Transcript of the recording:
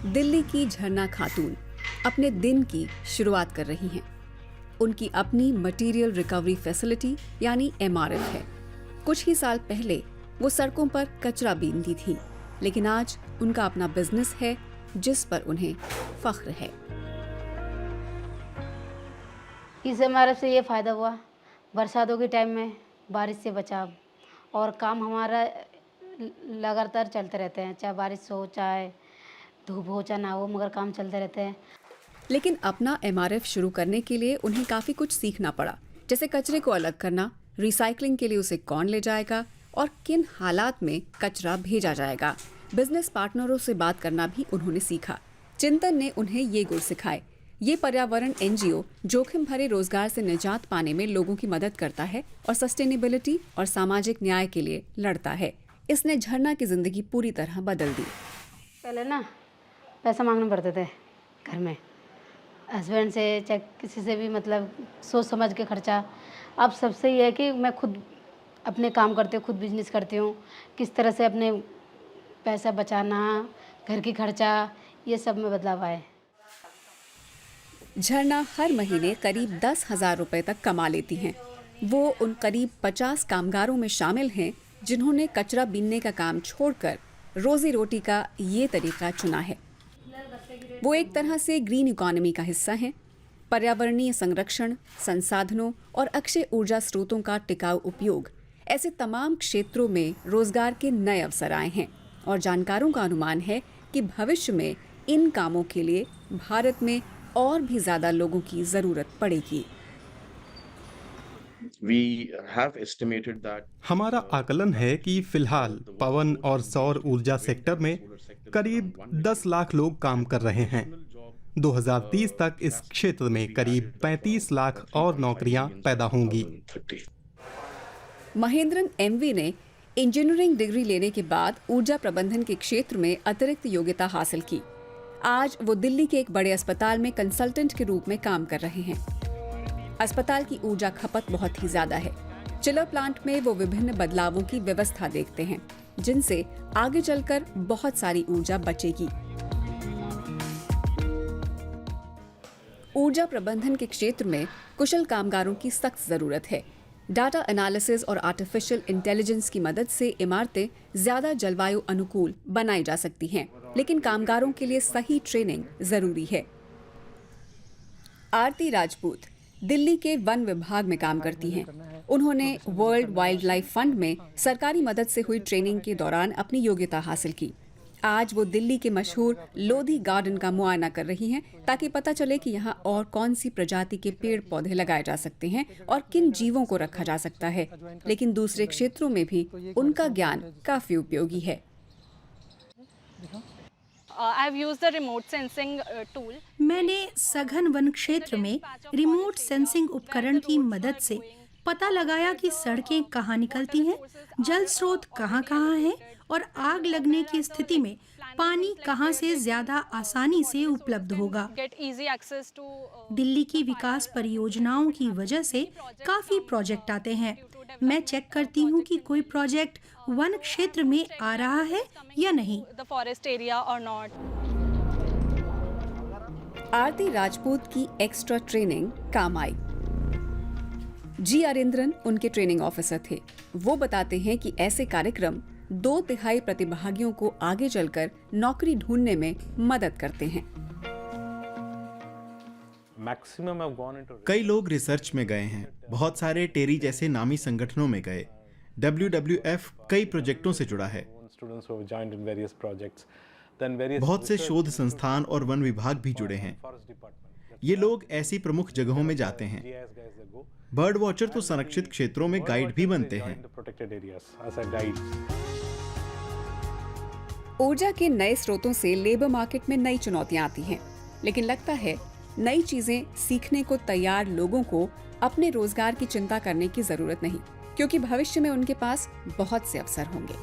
दिल्ली की झरना खातून अपने दिन की शुरुआत कर रही हैं। उनकी अपनी मटेरियल रिकवरी फैसिलिटी यानी MRF है। कुछ ही साल पहले वो सड़कों पर कचरा बीनती थी, लेकिन आज उनका अपना बिजनेस है जिस पर उन्हें फख्र है। इस MRF से ये फ़ायदा हुआ, बरसातों के टाइम में बारिश से बचाव, और काम हमारा लगातार चलते रहते हैं, चाहे बारिश हो, चाहे धूप हो, चाहे ना हो, मगर काम चलते रहते हैं। लेकिन अपना MRF शुरू करने के लिए उन्हें काफ़ी कुछ सीखना पड़ा, जैसे कचरे को अलग करना, रिसाइकलिंग के लिए उसे कौन ले जाएगा और किन हालात में कचरा भेजा जाएगा। बिजनेस पार्टनरों से बात करना भी उन्होंने सीखा। चिंतन ने उन्हें ये गुर सिखाए। ये पर्यावरण NGO जोखिम भरे रोजगार से निजात पाने में लोगों की मदद करता है और सस्टेनेबिलिटी और सामाजिक न्याय के लिए लड़ता है। इसने झरना की जिंदगी पूरी तरह बदल दी। पहले ना पैसा मांगने पड़ते थे घर में, हस्बैंड से चाहे किसी से भी, मतलब सोच समझ के खर्चा। अब सबसे ये है कि मैं खुद अपने काम करती हूँ, खुद बिजनेस करती हूँ, किस तरह से अपने पैसा बचाना, घर की खर्चा, ये सब में बदलाव आए। झरना हर महीने करीब 10,000 रुपए तक कमा लेती हैं। वो उन करीब 50 कामगारों में शामिल हैं जिन्होंने कचरा बीनने का काम छोड़कर रोजी रोटी का ये तरीका चुना है। वो एक तरह से ग्रीन इकोनॉमी का हिस्सा हैं। पर्यावरणीय संरक्षण, संसाधनों और अक्षय ऊर्जा स्रोतों का टिकाऊ उपयोग, ऐसे तमाम क्षेत्रों में रोजगार के नए अवसर आए हैं और जानकारों का अनुमान है कि भविष्य में इन कामों के लिए भारत में और भी ज्यादा लोगों की जरूरत पड़ेगी। हमारा आकलन है कि फिलहाल पवन और सौर ऊर्जा सेक्टर में करीब 10 लाख लोग काम कर रहे हैं। 2030 तक इस क्षेत्र में करीब 35 लाख और नौकरियां पैदा होंगी। महेंद्रन MV ने इंजीनियरिंग डिग्री लेने के बाद ऊर्जा प्रबंधन के क्षेत्र में अतिरिक्त योग्यता हासिल की। आज वो दिल्ली के एक बड़े अस्पताल में कंसल्टेंट के रूप में काम कर रहे हैं। अस्पताल की ऊर्जा खपत बहुत ही ज्यादा है। चिलर प्लांट में वो विभिन्न बदलावों की व्यवस्था देखते हैं, जिनसे आगे चलकर बहुत सारी ऊर्जा बचेगी। ऊर्जा प्रबंधन के क्षेत्र में कुशल कामगारों की सख्त जरूरत है। डाटा एनालिसिस और आर्टिफिशियल इंटेलिजेंस की मदद से इमारतें ज्यादा जलवायु अनुकूल बनाई जा सकती हैं, लेकिन कामगारों के लिए सही ट्रेनिंग जरूरी है। आरती राजपूत दिल्ली के वन विभाग में काम करती हैं। उन्होंने वर्ल्ड वाइल्ड लाइफ फंड में सरकारी मदद से हुई ट्रेनिंग के दौरान अपनी योग्यता हासिल की। आज वो दिल्ली के मशहूर लोधी गार्डन का मुआयना कर रही हैं, ताकि पता चले कि यहाँ और कौन सी प्रजाति के पेड़ पौधे लगाए जा सकते हैं और किन जीवों को रखा जा सकता है। लेकिन दूसरे क्षेत्रों में भी उनका ज्ञान काफी उपयोगी है। मैंने सघन वन क्षेत्र में रिमोट सेंसिंग उपकरण की मदद से पता लगाया कि सड़कें कहाँ निकलती हैं, जल स्रोत कहाँ हैं और आग लगने की स्थिति में पानी कहाँ से ज्यादा आसानी से उपलब्ध होगा। दिल्ली की विकास परियोजनाओं की वजह से काफी प्रोजेक्ट आते हैं। मैं चेक करती हूँ कि कोई प्रोजेक्ट वन क्षेत्र में आ रहा है या नहीं। आरती राजपूत की एक्स्ट्रा ट्रेनिंग काम आई। जी अरिंद्रन उनके ट्रेनिंग ऑफिसर थे। वो बताते हैं कि ऐसे कार्यक्रम 2/3 प्रतिभागियों को आगे चलकर नौकरी ढूंढने में मदद करते हैं। कई लोग रिसर्च में गए हैं, बहुत सारे टेरी जैसे नामी संगठनों में गए। WWF कई प्रोजेक्टों से जुड़ा है। बहुत से शोध संस्थान और वन विभाग भी जुड़े हैं। ये लोग ऐसी प्रमुख जगहों में जाते हैं। बर्ड वॉचर तो संरक्षित क्षेत्रों में गाइड भी बनते हैं। ऊर्जा के नए स्रोतों से लेबर मार्केट में नई चुनौतियां आती हैं, लेकिन लगता है नई चीजें सीखने को तैयार लोगों को अपने रोजगार की चिंता करने की जरूरत नहीं, क्योंकि भविष्य में उनके पास बहुत से अवसर होंगे।